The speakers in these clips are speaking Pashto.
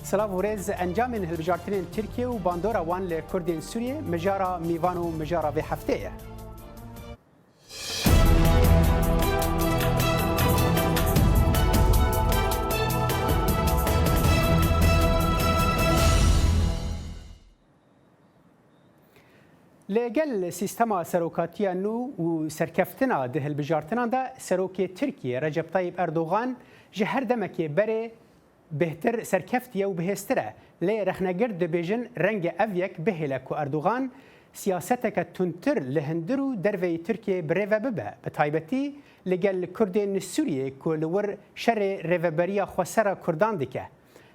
سلاف ورز انجام هلبجارتنین ترکیه و باندورا وان لکردین سوریه مجارا میوان و مجارا به هفته لگل سیستما سروکاتیا نو و سرکفتنا ده هلبجارتنان دا سروک ترکیه رجب طیب اردوغان جهر دمکی بره بهتر سرکفتیه و بهستره لی رخنگرد بیجن رنگ اویک بهلک و اردوغان سیاستک تونتر لهندرو دروی ترکیه بریو ببه بطایبتی لگل کردین سوریه کلور شر ریوبریا خوصر کردان دیکه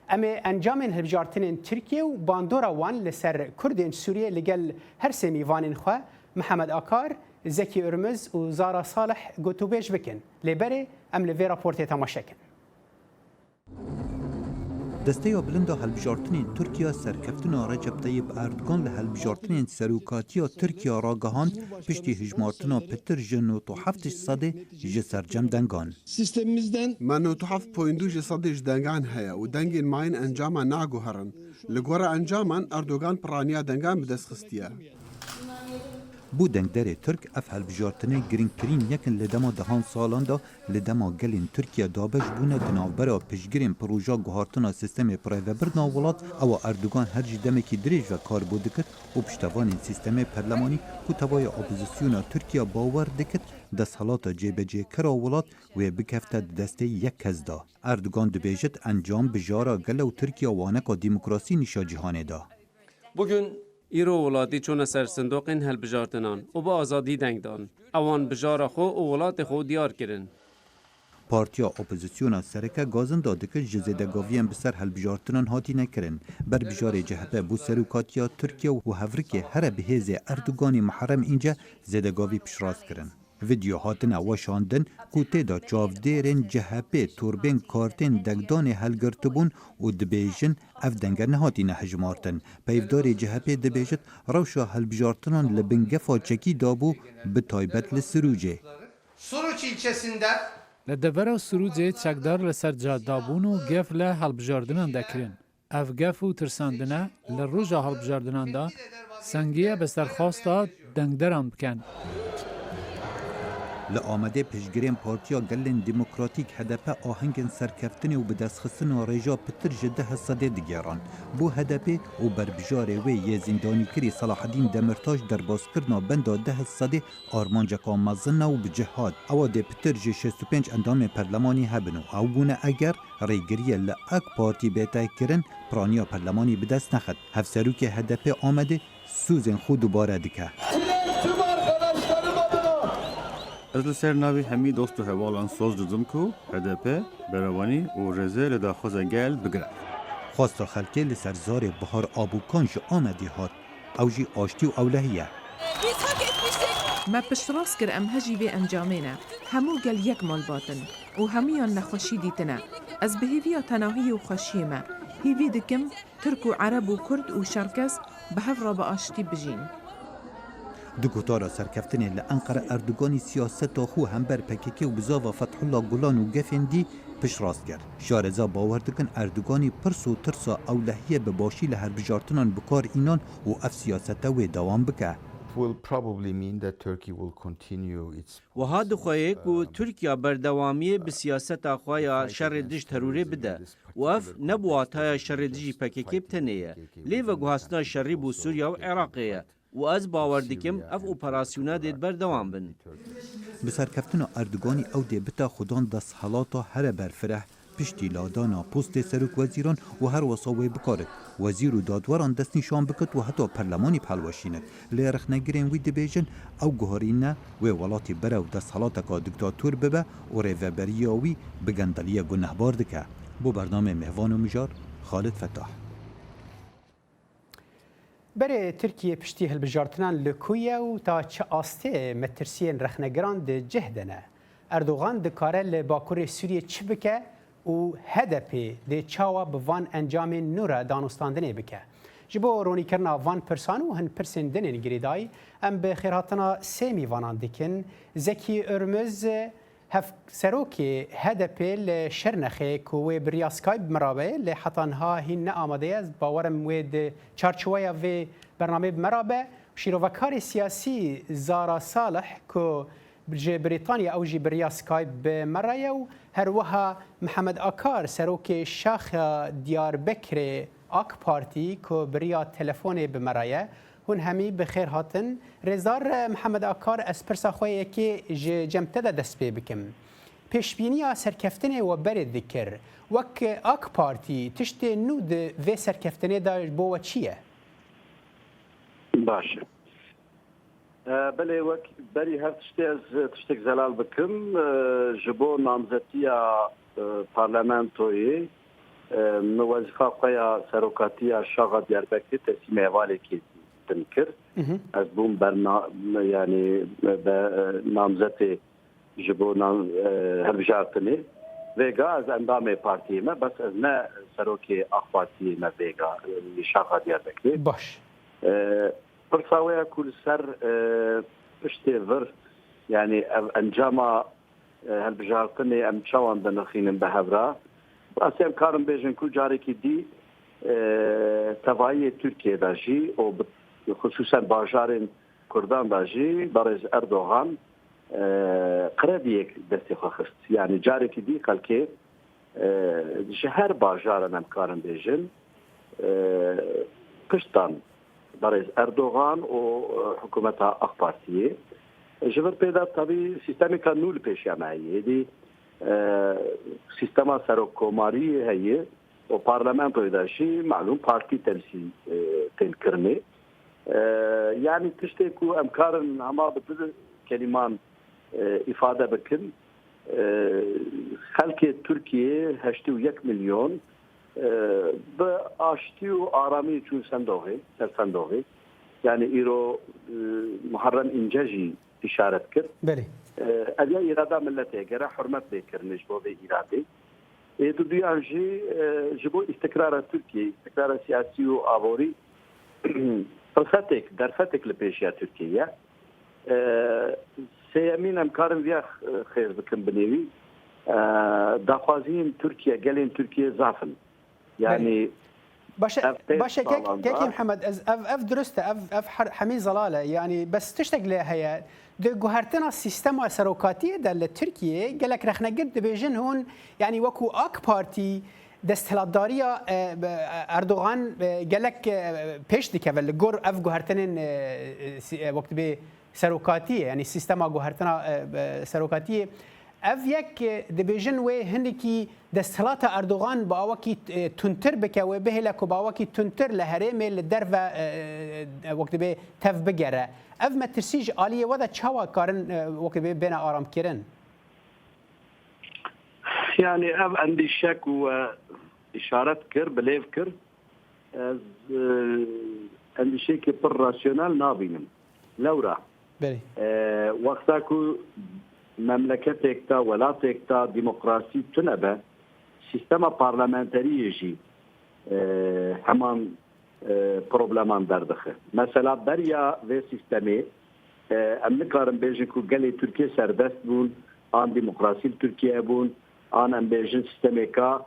اما انجام هلبجارتنین ترکیه و باندورا وان لسر کردین سوریه لگل هر سمی وانین خواه محمد آکار زکی ارمز و زارا صالح گوتوبیش بکن لبره ام لوی راپورتی تماشاکن دسته بلند هلبجارتنین ترکیه سرکفتنا رجب طیب اردوغان لهلبجارتنین سروکاتیا ترکیه راگهاند پشتی هجمارتنا پتر جنو تو هفتش صده جسرجم دنگان سیستمimizden منو تو هفت پویندو جسدش دنگان هيا و دنگین ماین انجاما ناگو هرن لگوره انجاما اردوغان پرانیا دنگان بدست خستیه بو دنگدر ترک اف هلبجارتنه گرینگترین یکن لدما دهان سالان دا لدما گلین ترکیه دابش بونه دناوبرا پشگرین پروژا گوهارتنا سیستم پرایوبرنا ولات او اردوغان هر جی دمکی دریج و کار بو دکت و پشتوان سیستم پرلمانی کو تبای اپوزیسیونا ترکیه باور دکت دستحالات جبجه کرا ولات و بکفته دسته یک کس دا اردوغان دبیجت انجام بجارا گل و ترکیه وانکا دیموکراسی نشا جهانه دا Bugün ایرو ولاتی چون سر صندوقین هلبجارتنان و با آزادی دنگ دان اوان بجار خو و ولات خو دیار کرن پارتیا اپوزیسیونا سرکه گازن داده که جزیدگاویان بسر هلبجارتنان هاتی نکرن بر بجار جهبه بو سروکاتیا ترکیه و هفرکه هر بهیز اردوگانی محرم اینجا زیدگاوی پشراز کرن ویدیو هاتن واشاندن کوته دا چاودیرن جهبه توربین کارتن دگدان هلگرتبون و دبیجن اف دنگر نهاتی نهجمارتن پیفدار جهبه دبیجت روشا هلبجارتنان لبنگفا چکی دابو به تایبت لسروجه Suruç ilçesinde لدبرا سروجه چکدار لسر جادابون و گف له هلبجاردنان دکرین اف گف و ترساندنه لروجا هلبجاردنان دا سنگیه بسرخواستا دنگدران بکن لآمده پشگرین پارتیا گلن دموکراتیک هدف آهنگن سرکفتن و بدستخستن و رجا پتر جده هستاده دیگران بو هدف و بربجاره و یه زندانی کری صلاح الدین دمرتاج در بازکرنا بندا ده هستاده آرمانجا کامزن و بجهاد او ده پتر جه 65 اندام پرلمانی هبنو او بونه اگر ریگریه لأک پارتی بیتا کرن پرانیا پرلمانی بدست نخد هفسرو که هدف آمده سوزن خود دوباره دکه از لسر ناوی همی دوست و حوالان سوز دزم کو HDP بروانی و رزه لدا خوزه گل بگره خواست خلکه لسر زار بهار آبوکانش آمدی هات او جی آشتی و اولهیه ما پشتراس کر ام هجی به انجامینه همو گل یک مال باتن و همیان نخوشی دیتنه از بهیویا تناهی و خوشی ما هیوی دکم ترک و عرب و کرد و شرکس به هفرا با آشتی بجین دکتارا سرکفتن لانقره اردوگانی سیاست خو هم بر پککی و بزاوا فتح الله گلان و گفندی پش راست کرد. شارزا باور دکن اردوگانی پرس و ترسا اولهیه به باشی لهر بجارتنان بکار اینان و اف سیاست و دوام بکه. و ها دخواه که ترکیه بردوامی به سیاست آخواه شر دش تروره بده و اف نبوات های شر دجی پککی بتنیه لیو گوهستنا شری بو سوریا و عراقیه و از باور دکم اف اپراسیونا دید بردوام بن. بسرکفتن اردوگانی او دی بتا خودان دست حالاتا هر برفره پشتی لادانا پست سرک وزیران و هر وصاوی بکارد. وزیر و دادواران دست نشان بکد و حتی پرلمانی پلوشیند. لیرخ نگرین وی دبیجن او گوهرینه و ولاتی بره و دست حالاتا که دکتاتور ببه و ریوبریاوی بگندلیه گنهبار دکه. بو برنامه مهوان و مجار خالد فتاح. بره ترکیه پشتی هلبجارتنان لکویه و تا چه آسته مترسیین رخنگران ده جهدنه. اردوغان دکاره لباکور سوریه چی بکه و هدفی ده چاوا بوان انجام نورا دانستاندنه بکه. جبو رونی کرنا وان پرسان و هن پرسین دنین گریدای ام به خیراتنا سیمی وانان دکن زکی ارمز هف سروکی هدف شرنخه کوی بریا سکایب مرابه لحتانها هین آماده است باورم وید چارچویا و برنامه مرابه شیروکار سیاسی زارا صالح کو جی بریتانیا او جی بریا سکایب مرایه و هر وها محمد آکار سروک شاخ دیار بکر آک پارتی کو بریا تلفون بمرایه هون همی بخیر هاتن رزار محمد آکار اسپرسا خویه که جمته ده دست پی بکم پیشبینی سرکفتنه و برد ذکر وک آک پارتی تشت نود و سرکفتنه دا بو چیه؟ باشه بله وک بری هر تشتک زلال بکم جبو نامزدیا پارلمانتوی وظیفه خویا سروکاتیا شاغ دیاربکر تسلیم حواله کی تنکر از بوم يعني نامزت جبو هلبجارتني فيغا از اندام بارتي ما بس از نه سروكي اخواتي ما فيغا اللي شاغا ديالك باش برصاويا كل سر اشتيفر يعني انجاما هلبجارتني ام تشاوان بنخين بهبرا اسيم كارم بيجن كل جاريكي دي تبعية تركيا داجي او خصوصا باجارين كردان داجي بارز اردوغان قرديك دستي خخست يعني جارك دي خلكي شهر باجار نمكارن بيجن قشطان بارز اردوغان وحكومتها اخبارتيه جبر بيدا طبي سيستمي كانول بيشيا معي دي سيستما سروكوماري هي وبرلمان بيداشي معلوم بارتي تمثيل تنكرني يعني تشتكو امكارن هما بدل كلمان ifade بكن خلق تركيا 81 مليون باشتيو آرامي چون صندوقي سر يعني ايرو محرم انجاجي اشارت كر بله ابيا اراده ملتي غير حرمت بكرنش بو اراده ايدو ديانجي جبو استقرار تركيا استقرار سياسي وابوري درفتك لبيشيا تركيا سيامين امكارن فيها خير بكم بنيوي داخوازين تركيا قالين تركيا زعفن يعني باشا كيك محمد اف درسته اف حميد زلاله يعني بس تشتغل لها هي دو جوهرتنا السيستم السروكاتيه دل تركيا قال لك رخنا قد بيجن هون يعني وكو اك بارتي دستهلاتداريا اردوغان قال لك بيش ديكافل جور اف جوهرتن وقت به سروکاتیه یعنی سیستما گوهرتنا سروکاتیه اف یک دبیجن و هندکی دستهلات اردوغان با وکی تونتر بکه و به لک با وکی تونتر لهرم لدر و وقت به تف بگره اف مترسیج عالیه و دا چاوا کارن وقت به بین آرام کردن يعني اف عندي شك واشارات كر بليف كر عندي شك بالراسيونال نابينم لورا وقتا کو مملكتك تا ولاتك تا ديمقراسي تنبه سيستما بارلمانتري جي همان بروبلمان دردخه مثلا بريا في سيستمي ام نكارن بيجن كو قالي تركيا سردست بون ان ديمقراسي تركيا بون ان بيجن سيستميكا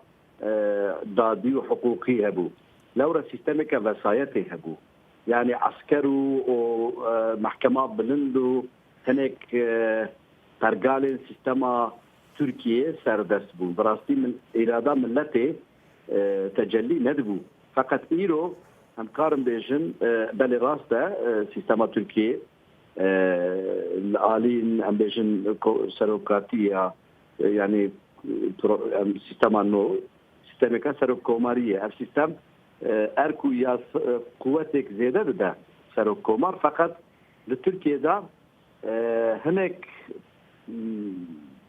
دادي وحقوقي هبو لورا سيستميكا وسايتي هبو يعني عسكروا ومحكمات بلندو هناك ترقال سيستما تركيا سردست بون براستي من إرادة ملتي تجلي ندبو فقط إيرو هم كارم بيجن بل راسته سيستما تركيا الآلين هم بيجن سروكاتية يعني سيستما نو سيستمكا سروكومارية السيستم اركو یا قوتك زیاده بده سروکومار فقط لترکیه دا هناك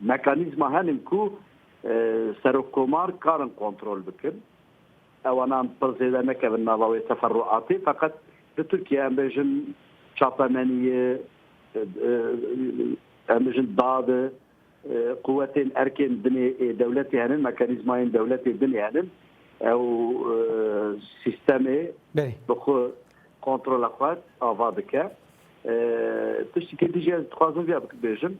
مکانیزم هنم کو سروکومار کارن کنترل بکن اوانان پر زیاده نکبن نواوی تفرعاتی فقط لترکیه ام بيجن چاپمنیه ام بيجن داده قوتين اركن دولتي هنن مكانيزمين دولتي الدنيا هنن او سيستمي بخو كونترول اخوات افادك تشتكي ديجا تخوازن فيها بك بيجن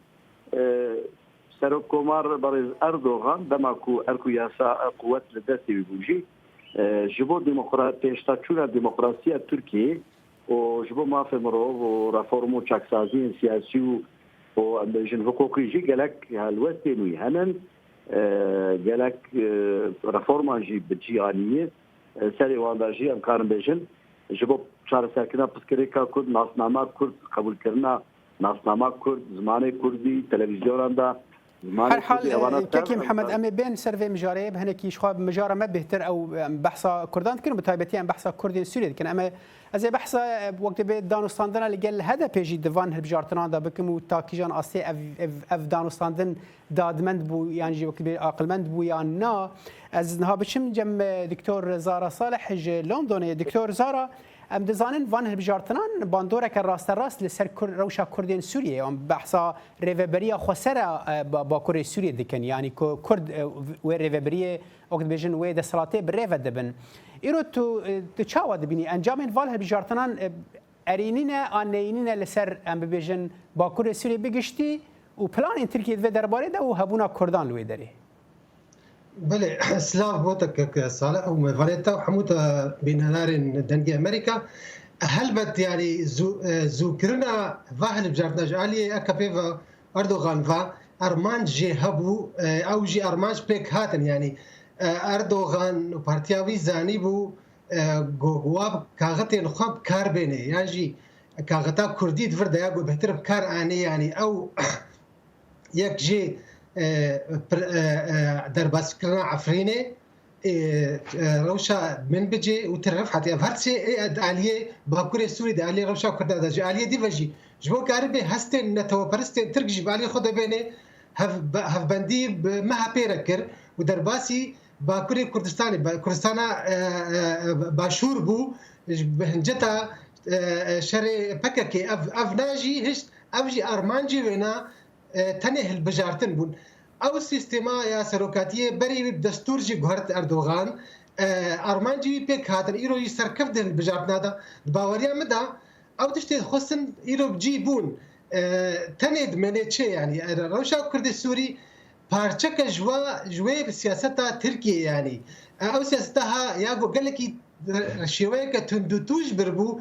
سەرۆک کۆمار بەڕێز ئەردۆغان دەماکو ئەرک و یاسا قووەت لە دەستی بووژی ji bo pêştaçûna demokrasiya Tirkiyê û ji bo mafê mirov û reform û çaksaziyên siyasî û em bêjin hukukî jî gelek helwestên wî henin gelek reforman jî bi cîhaniyê serê wan da jî em karin bêjin ji bo çareserkirina piskirêka Kurd nasnama Kurd qebûlkirina nasnama Kurd zimanê Kurdî televîzyonan da هر حال كي محمد امي بين سيرفي مجاري بهنكي شخاب مجاره ما بهتر او بحثا كردان كن بتايبتي ام بحثا كردين سوريا كان اما از بحثا وقت بيت دانوستاندنا اللي قال هذا بيجي ديفان هبجارتنا دا بكم وتاكيجان اسي اف دانوستاندن دادمند بو يعني جي وقت عقلمند بو يعني نا از نها بشم جم دكتور زارا صالح لندن دكتور زارا ام دزانن وان هبجارتنان باندورا که راست راست لسر روشا کردین سوریه ام بحثا ریوبریا خسرا با کره سوریه دکن یعنی کرد و ریوبریه وقت بیجن و دسلاته بریو دبن ایرو تو چاوا دبینی انجامن وال هبجارتنان ارینینا آنینینا لسر ام بیجن با کره سوریه بگشتی و پلان ترکیه و درباره ده و هبونا کردان لوی داره بله سلاف بوتك صالح وفاليتا وحموت بين نارين دنجي امريكا هلبت يعني زوكرنا فاهل بجارتنا جالي اكابيفا اردوغان فا ارمان جي هبو او جي ارمانج بيك هاتن يعني اردوغان وبارتياوي زاني بو جواب كاغتي نخاب كاربيني يعني جي كاغتا كردي دفردا ياغو بهتر بكار اني يعني او يك جي درباس كرنا عفرينه روشا من بيجي وترف حتى هرتسي عليه باكوري سوري ده عليه روشا كردا ده عليه دي فجي جبو كاربي هستن نتو برستن تركجي بالي خد بينه هف بندي ما بيركر ودرباسي باكوري كردستاني كردستانا باشور بو بهنجتا شري بككي افناجي هش افجي ارمانجي وينا تنه البجارتن بون او سيستما يا سروكاتيه بري دستور جي غهرت اردوغان ارمانجي بيك هاتن ايرو يسركف ده البجارتنا دا باوريا مدا او تشتي خصن ايرو بجيبون تند منيتشي يعني روشا كرد السوري بارچك جوا بسياستا تركيا يعني او سياستها ياغو قالكي شويك تندوتوج بربو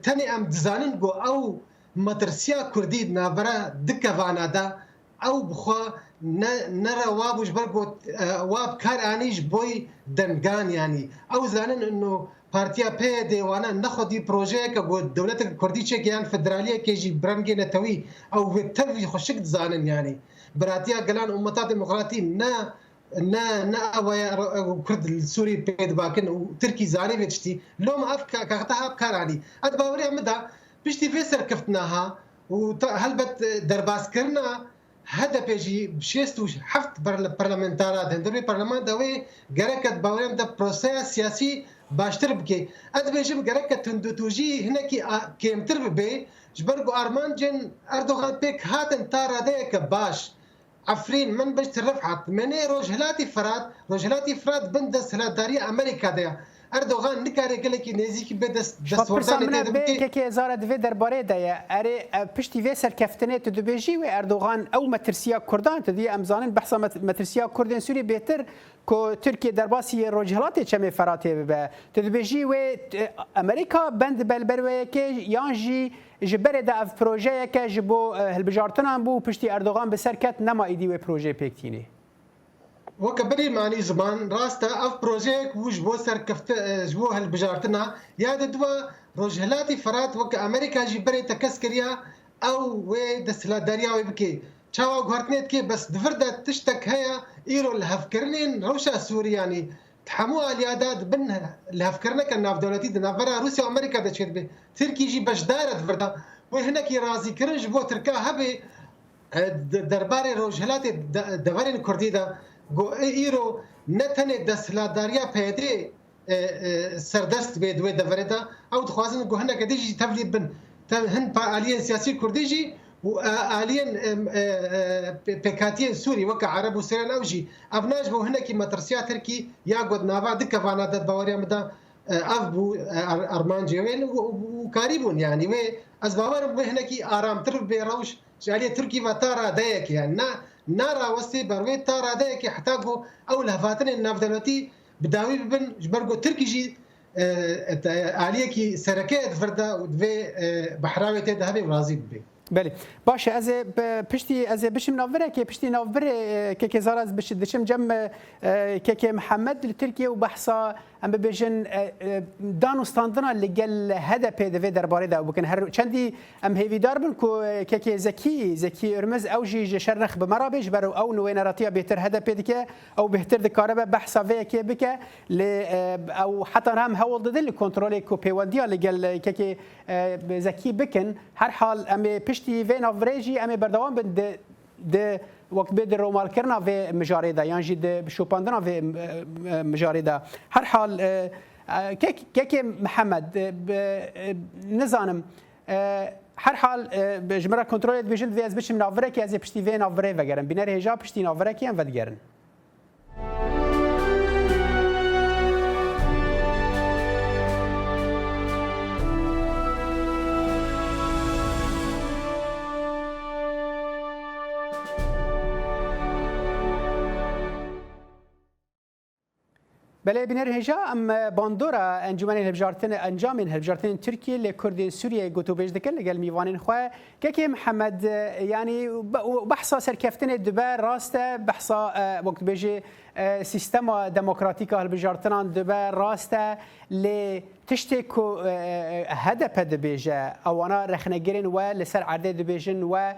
تني ام دزانن جو او مدرسيا كردي نابرا دكفانا دا او بخوا نرى وابوش برقو واب كار انيش بوي دنگان يعني او زانن انه بارتيا بي ديوانا ناخدي بروجيك او الدولة الكردية كيان فدرالية كيجي برانجي نتوي او بالتوي خشك زانن يعني براتيا قلان امتا ديمقراطي نا او كرد السوري بيد باكن وتركي زاني بيتشتي لو ما افكا كاغتها بكار اني ادباوري مدى بشتي فيسر كفتناها وهلبت درباس كرنا هذا بيجي بشيستو حفت برلمانتارات هندري برلمان دوي جركت باوريم ده بروسيس سياسي باشتر بكي اد بيجي جركت هندوتوجي هناكي كيمتر بي جبرغو ارمان جن اردوغان بيك هاتن تارا ديك باش عفرين من باش ترفعت مني روجهلاتي فرات بندس هلاداري امريكا ده اردوغان نکاره کلی کی نزدیک به دست وردن ده که زاره دوی درباره ده اره پشتی وی سرکفتنه تو دبیجی و اردوغان او مترسیا کردان تدی امزانن بحثا مترسیا کردن سوری بهتر کو ترکیه درباسی روجهلات چمه فراته به تدبیجی و امریکا بند بلبروی که یانجی جبر ده اف پروژه که جبو هلبجارتنان بو پشتی اردوغان به سرکت نما ایدی و پروژه پکتینی وكبري معني زمان راستا اف بروجيك وش بو سركفت جبو هالبجارتنا يا دوا روجهلاتي فرات وك امريكا جبري تكسكريا او وي دسلاداريا ويبكي تشاوا غورتنيت كي بس دفردا تشتك هيا ايرو الهفكرنين روشا سوري يعني تحموا اليادات بن الهفكرنا كان في دولتي دنافرا روسيا وامريكا دشيت به تركي جي باش دايره دفردا وهناك رازي كرن جبو تركا هبي درباري روجهلاتي دفرين كرديدا گو ایرو نتنه دستلاداریا پیده سردست به دوی دوردا او دخوازن گو هنه کدیجی تبلیغ بن هن با آلین سیاسی کردیجی و آلین پکاتین سوری وک عرب و سیران اوجی افناج بو هنه کی مترسیا ترکی یا گود ناوا دک وانا دت باوریا مدا اف بو ارمان جوین و کاریبون يعني و از باور بو هنه کی آرام تر به روش جاليه ترکی و تارا دایک يعني نه نارا وستي بروي تارا ده كي احتاجوا او لهفاتن النافدلوتي بداوي بن جبرجو تركي جي آلية كي سركات فردا ودفي بحراوي تدهبي برازيل بي بله باشه از پشتی از بشم نوبره که پشتی نوبره که زارز بش دشم جم که محمد لترکیه و بحثا ام ببیجن دانستاندنا لگل هدف دوی درباره ده بکن هر چندی ام هیوی دار بن که زکی ارمز او جی شرخ بمرابش برو او نو نراتیا بهتر هدف دکه او بهتر دکاره بحثا وی که بکه او حتی هم هول دل کنترل کو پیوندیا لگل که زکی بکن هر حال ام پشتی وی نوبرهجی ام بردوام بن ده وقت بدر رومال کرنا في مجاريدا يعني جد شوباندنا في مجاريدا هر حال كيك محمد نظام هر حال بجمرة كنترول بيجند في ازبش من افريقيا از بشتي في افريقيا وگرن بينر هجا بشتي افريقيا ودگرن بله بینر هجا ام باندورا انجمن هلبجارتن انجام هلبجارتن ترکیه لکردین سوریه گوتو بیج دکل لگل میوانین خو که محمد یعنی بحثا سرکفتن دبر راسته بحثا وقت بیج سیستم دموکراتیک هلبجارتن دبر راسته ل تشتکو هدف دبیجه اوانا رخنگرین و لسر عرضه دبیجن و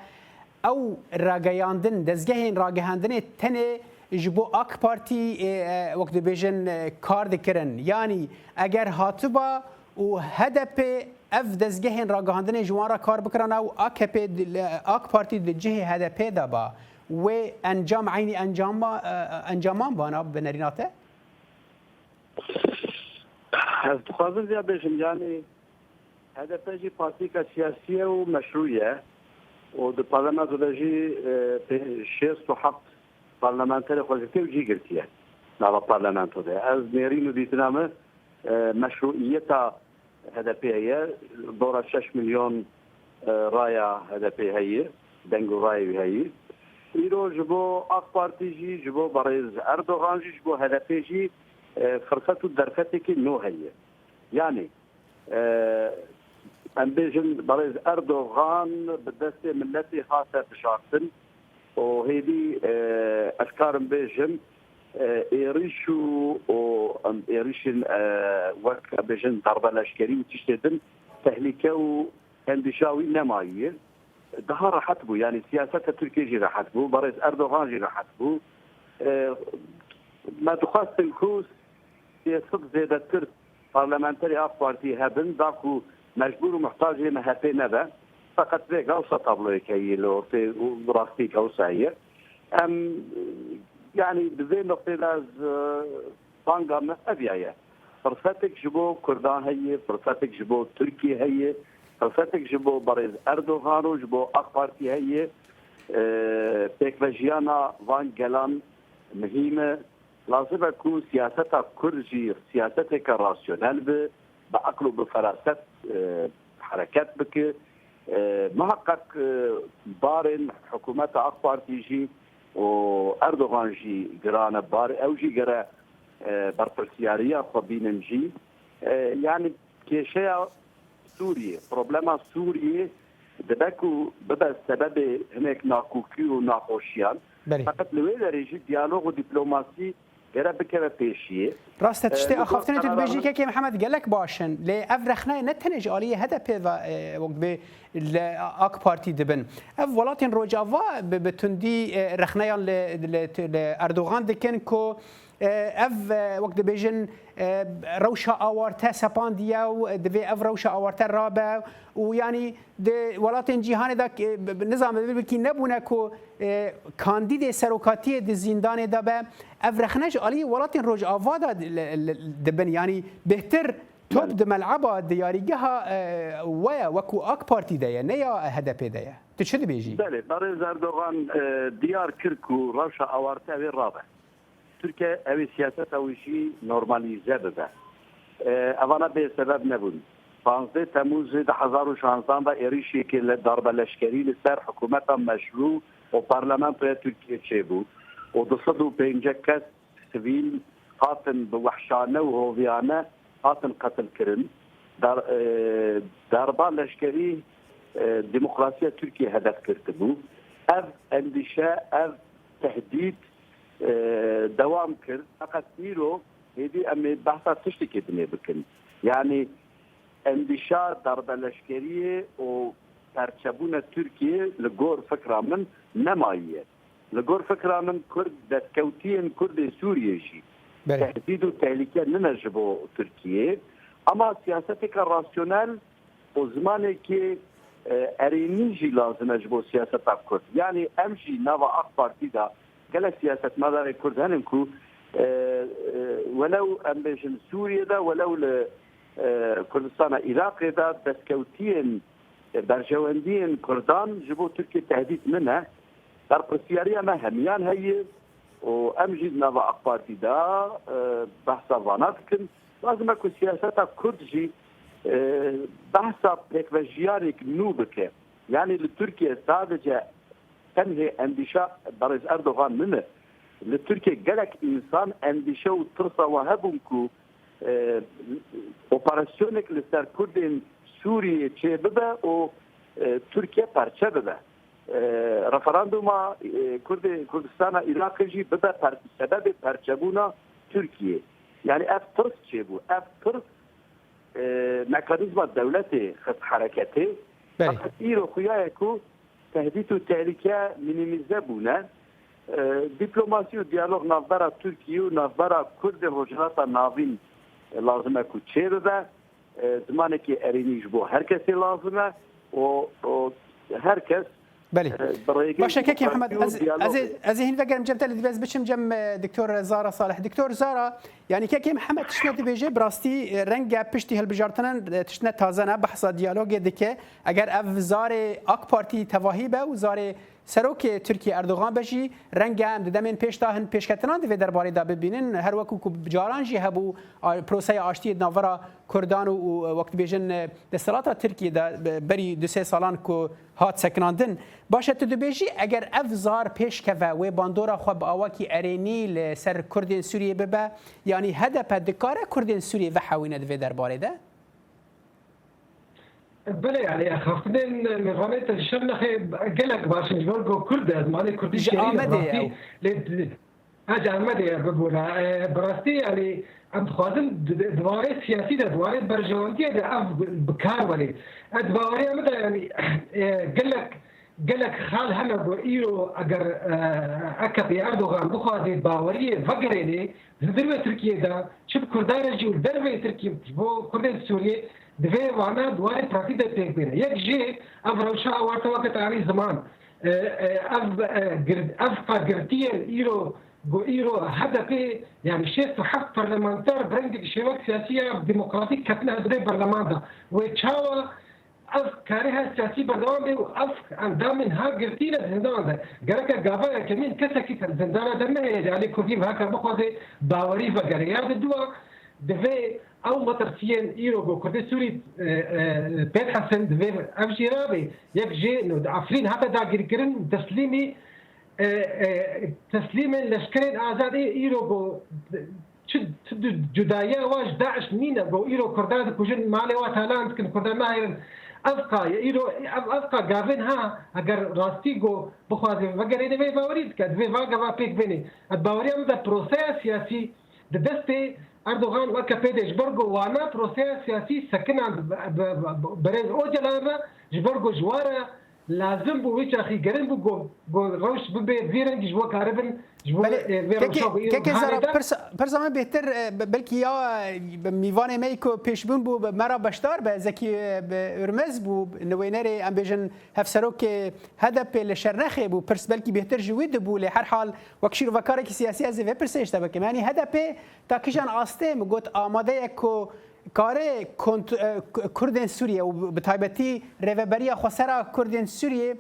او راگیاندن دزگهین راگهاندن تنه جبو اک پارتی وقت بیژن کار دکرن یعنی اگر هاتبا و هدف اف دزگهین راگهاندن جوان کار بکرن او اک پارتی دجه هدف دابا و انجام عینی انجامان بانا بنریناته از خواهد زیاد بیشم یعنی هدف جی پارتی که سیاسیه و مشروعیه و در پارلمان دجی 67 پارلمانتر خوزیتی و جی گرتیه نالا پارلمانتو ده از نیرین و دیتنامه مشروعیت هدفی هیه دورا 6 میلیون رایا هدفی هیه دنگو رایوی هیه ایرو جبو اق پارتی جی جبو برای اردوغان جی جبو هدفی جی فرصت و درفتی که نو هیه یعنی ام بیجن برای اردوغان بدست ملتی خاصه بشارتن و هیدی افکارم بیجن ایریشو و ایریشن وقت بیجن ضربه لشکری و تشتدن تهلیکه و هندشاوی نماییه ده راحت بو يعني سياسة تركيا جي راحت بو برئيس أردوغان جي راحت بو ما تخص الكوس سياسة زيادة ترك برلمانتري أف بارتي هبن داكو مجبور ومحتاج مهاتي نبا فقط ذيك أوسط طابلوي كيلو في راستيك أوسعية يعني بذي نقطة لاز بانغام أبيعية فرصتك جبو كردان هي فرصتك جبو تركيا هي فرصتك جبو برئيس أردوغان وجبو أق بارتي هي بيكفاجيانا وان جلان مهمة لازم يكون سياستها كرجي سياستك راسيونال بعقله بفراسة حركات بك محقق بارن حكومة أق بارتي جي وأردوغان جي جرانا بار أو جي جرا برفلسيارية خبين جي يعني كيشيا سوريا بروبلما سوريا دبكو بدا السبب هناك ناكوكي وناخوشيان فقط لويدا ريجي ديالوغ ودبلوماسي غير بكره بيشيه راست تشتي اخفتنا تبيجي كي محمد قال لك باشن لافرخنا نتنج اليه هذا وقت ب اك بارتي دبن اف ولاتين روجافا بتندي رخنيان لاردوغان دكنكو اف وقت بيجن روشا اوارتا سبانديا ودفي اف روشا اوارتا رابا ويعني ولاتين جهان داك نظام بلكي نبونكو كانديد سروكاتي د زندان دابا اف رخناج علي ولاتين روج افادا دبن يعني بهتر توب د ملعبه دياريجها ويا وكو اك بارتي دايا نيا هدف دايا تشد بيجي بله برای اردوغان ديار كركو روشا اوارتا وی رابا تركيا اوي سياسات اوشي نورماليزه بده اوانا به سبب نبود 15 تموز 2016 با ایریشی که ضربه لشکری لسر حکومت مشروع و پارلمان ترکیه چه بود و 250 کس سیویل هاتن بوحشانه و هویانه هاتن قتل کرن دربار لشکری دموکراسی ترکیه هدف کرده بود اف اندیشه اف تهدید دوام کرد فقط ایرو هدی امی بحثا تشتی که دنیا بکن یعنی اندیشه دربار لشکری و پرچبون ترکیه لگور فکر من نماییه لگور فکر من کرد دستکوتین کرد سوریه شی تهدید و تهلیکه ننجبو ترکیه اما سیاست که راسیونل و زمانی که ارینیجی لازم جبو سیاست کرد یعنی امجی نوا اق پارتی دا گله سیاست مدار کرد هنم کو ولو امبیشن سوریه دا ولو کردستان عراق دا دستکوتین برجواندین کردان جبو ترکیه تهدید منه در پرسیاری ما همیان هیه و امجی نوا اق پارتی دا بحثا وانات کن لازم اكو سياسات كردجي بحثا بيكفجيارك نوبك يعني لتركيا سادجة تنهي اندشاء برز اردوغان منه لتركيا قالك انسان اندشاء وترصى وهبنكو اوبراسيونك لسر كردين سوريا چه ببه و تركيا پرچه ببه رفراندوما كردستان عراق جي ببه سبب پرچبونا تركيا يعني اف ترس چه بو اف ترس مکانیزم دولت خط حرکته فقط ایرو خویای کو تهدید و تهلیکه مینیمیزه بونه دیپلماسی و دیالوگ نافبرا ترکیه و نافبرا کرد هجرات ناوین لازمه کو چه بده زمانی که ارینیش بو هر کسی لازمه و هر کس بله باشه که محمد از این وقت جمع تلی دیوز بچم جمع دکتر زارا صالح دکتر زارا یعنی که محمد تشنه دیویجه براستی رنگ پشتی هالبجارتنن تشنه تازه نه بحث دیالوگ دیگه اگر افزار اک پارتی تواهی به و زار سروک ترکیه اردوغان بشی رنگ هم دمین پیش تا هن پیشکتنان دی درباره دا ببینن هر وقت کو جاران جی هبو پروسه آشتی ناورا کردان و وقت بیژن دستلات ترکیه دا بری دو سه سالان کو هات سکناندن باشه تو بیجی اگر افزار پیش که و باندورا خو با کی ارینی لسر کردین سوریه ببه یعنی هدف دکاره کردین سوریه و حوینه دی درباره ده بله يعني خافتن نظامية الشرنخ قالك باش نقول كرد مالي كردي شيء هذا عمدي بقول براستي يعني ام خادم دواري سياسي دواري برجوانتي ده بكار ولي دواري مدى يعني قالك خال هنا بإيرو أجر أكب أردوغان بخوادي باورية فقريني زدربة تركيا ده شوف كردان رجول دربة تركيا بو كردان سوريا دوی وانا دواره ترافیک تک بیره یک جه افروشا وقت وقت علی زمان اف گرتیه ایرو گو ایرو هدفی يعني شيء حق برلمانتر برنج شبكة سياسية ديمقراطية كتنا هذا برلمان ده وتشاو اف كارها سياسي برلمان ده اف عندهم ها قرتينا زندان ده جرك جافا كمين كسكي زندان ده ما يعني كوفي هكا بخوذ باوري فقريات الدوا دفي او مترسين ايرو كرد سوري بيت حسن دفي امشي رابي يبجي انه عفرين هذا دا جركرن تسليم لشكرين آزادي إيرو جدايا واش داعش نينا بو إيرو كردان كوجن مالي واتالان كن كردان ماهر أذقى إيرو أذقى قابين ها أجر راستيجو بخوازي وقر إذا في باوريد كد في واقع بيك بيني الباوري أمدا بروسيس سياسي دستي أردوغان وكابيدش برجو وانا بروسيس سياسي سكن برز أوجلارا جبرجو جوارا لازم بو ويش أخي قرن بو روش ببي فيرن جوا كاربن جوا كيك زارا برزمان بهتر بلكي يا ميوان ميكو بيشبون بو مرا بشتار بزكي بأرمز بو نوينري أم بيجن هفسروك هذا بالشرنخي بو برس بلكي بهتر جويد بو لحر حال وكشير وكارك سياسي أزي برسيش تبك يعني هذا بي تاكيشان عاستم قلت آماده اكو کار کردن سوریه و بتایبتی رهبری خسرا کردن سوریه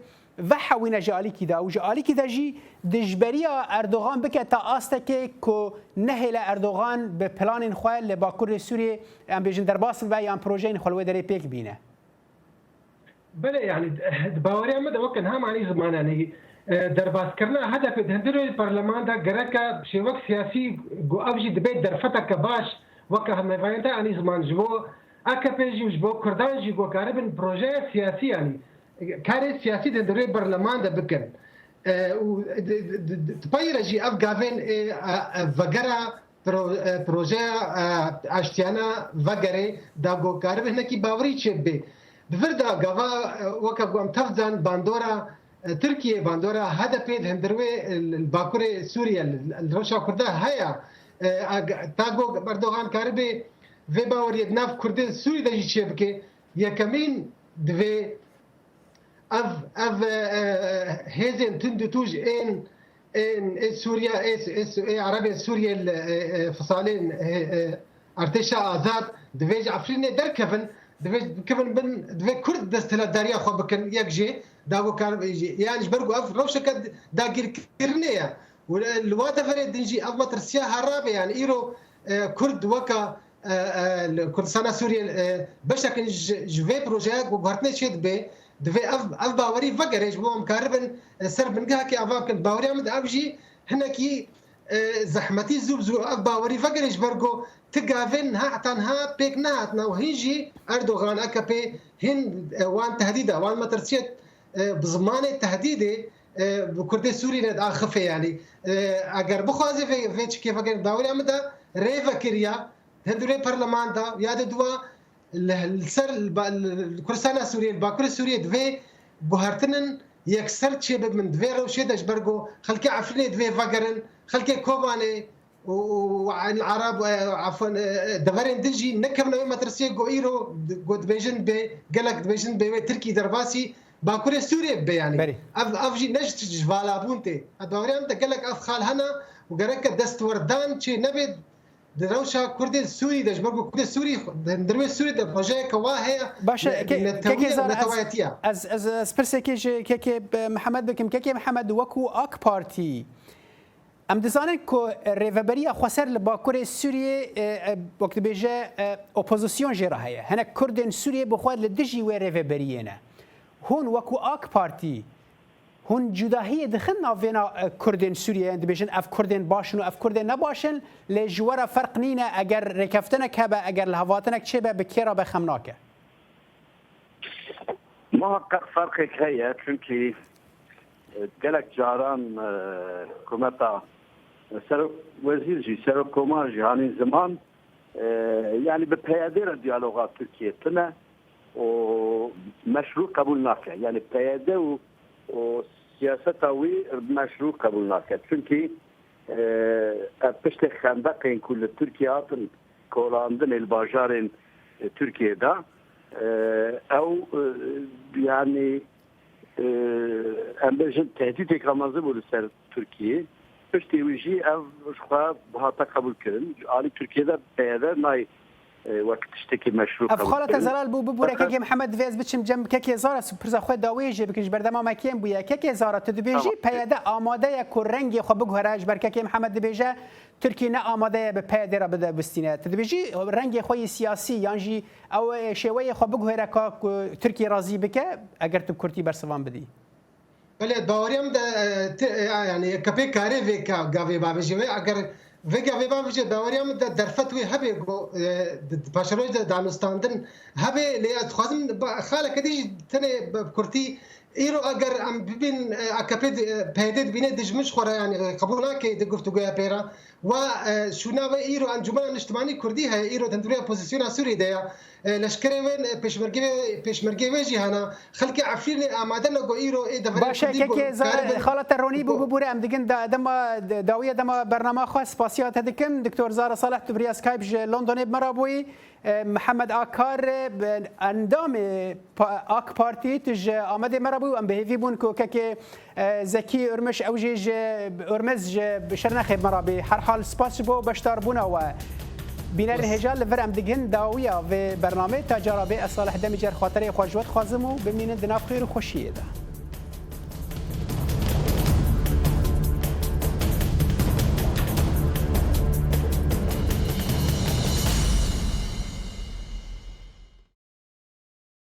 و حوینه جالی کیدا و جالی کیدا جی دجبری اردوغان بکه تا آسته که نهل اردوغان به پلان خواه لبا کرد سوریه ام بیجن در باس و یا پروژه خلوه داره پیک بینه بله يعني باوري عمد وكان ها معني زمان يعني دربازکردنا هدف هندروی پارلمان دا گرکا شیوک سیاسی گو افجی دبیت درفتا کباش وکا همه انی زمان جبو AKP جبو کردان جی گو کاربن پروژه سیاسی یعنی کار سیاسی هندروی پارلمان دا بکن و تبایر جی اف گاوین وگرا پروژه اشتیانا وگره دا گو کاربن هنکی باوری چه بی بفردا گاوا وکا گوام تفزن باندورا تركيا باندورا هدف هندروي الباكور سوريا الروشا كردا هيا تاغو اردوغان كاربي في باوري ناف كرد سوري دجي شبكه يا كمين دفي اف هيزن تندتوج ان سوريا اس عربي سوريا فصالين ارتشا ازاد دفي عفرين دركفن دفي كفن بن دفي كرد دستلا داريا خو بكن يكجي داغو كان يعني جبرغو اف روشه كد داغير كرنيا والواتا فريد دنجي اف مترسيا هرابه يعني ايرو كرد وكا كردستان سوريا بشكل جوي بروجيك وبارتني شيد بي دفي اف باوري فقريج بو مكاربن سر بنقها كي افام كنت باوري عمد افجي هناكي زحمتي زوبزو اف باوري فقريج برغو تقافن هاتنها بيك ناتنا وهيجي اردوغان AKP هن وان تهديده وان مترسيت بزمان التهديد بكردي سوري ند اخفه يعني اگر بخوازي في كيف اگر داوري امدا ريفا كريا هندوري برلمان دا ياد دوا السر الكردستان سوريا الباكور سوريا دفي بوهرتنن يكسر شيء من دفي روشي دجبرغو خلكي عفرين دفي فقرن خلكي كوباني والعرب عفوا دفرين دجي نكبنا مدرسيه غويرو غود بيجن بي قالك بيجن بي تركي درباسي باكوري سوريا بي يعني افجي نجت جفالا بونتي الدوري انت قالك اف خال هنا وقالك دست وردان شي نبي دروشا كردي السوري دج برغو كردي السوري دروي السوري ده بروجي كواهي باشا كيكي از سبرسكي كيكي محمد بكم كيكي محمد وكو اك بارتي ام دزانن کو ریوبریا خسر لباکور سوریه وقت بیجه اپوزیسیون جرا هيا هنا کردن سوریه بخواد لدجی و ریوبرینا هون وکو اک پارتی هون جداهی دخن ناوینا کردن سوریه اند بیجن اف کردن باشن و اف کردن نباشن لجوار فرق نینه اگر رکفتنک هبه اگر لهواتنک چه به بکیرا بخمناکه محقق فرقك هيا چونكي قالك جاران كومتا سر وزير جي سر كومان جي هاني زمان يعني ببيادير ديالوغات تركيا تنا ومشروع قبول ناكا يعني بيادة وسياستاوي مشروع قبول ناكا چونكي بشتي خندقين كل تركيا كولاندن الباجارين تركيا دا او يعني امبرجن تهديد اكرامازı بولو سر تركيا پشتی ویژی او شخوا بهاتا قبول کردن عالی ترکیه پیاده نای وقت اشتکی مشروع قبول افخالة زلال بو ببورا كي محمد فيز بتشم جنب كي زارا سوبرزا خو داويجي بكش بردما ماكين بويا كي زارا تدبيجي پیاده آماده یک رنگی خو بگهراج بر كي محمد دبيجه تركي نه آماده به پیاده را بده بستینه تدبيجي رنگ خو سیاسی یانجی او شوی خو بگهرا کا تركي راضی بك اگر تو کرتی برسوان بدی بله باوریم ده يعني كبي كاري فيكا غافي بابجي اگر فيكا في بابجي باوریم ده درفتوي هبي باشروج ده دانستاندن هبي لي اتخازم خاله كدي تنه بكرتي ايرو اگر ام بين اكبي بهدد بين دجمش خورا يعني قبولنا كي دغفتو غيا بيرا و شونا ايرو انجمن الاجتماعي كردي هي ايرو تندري بوزيشن سوري ده لشکره وین پیشمرگی ویجی هنا خلق عفرین آماده نگو ایرو باشه که خالت رونی بو ببوره ام دیگن دما داویه دما برنامه خاص سپاسیات هدکم دکتور زارا صالح تبریا سکایپ لندن مرابوی محمد آکار اندام آک پارتی تج آمده مرابوی ام بهیوی بون که زکی ارمش اوجیج ارمز بشرنخ مرابی هر حال سپاس بو بشتار بونا و بین الهجال لفرم دگن داویه و برنامه تجاربه اصالح دمیجر خاطره خواجوت خازمو بمینن دناف خیر و خوشیه ده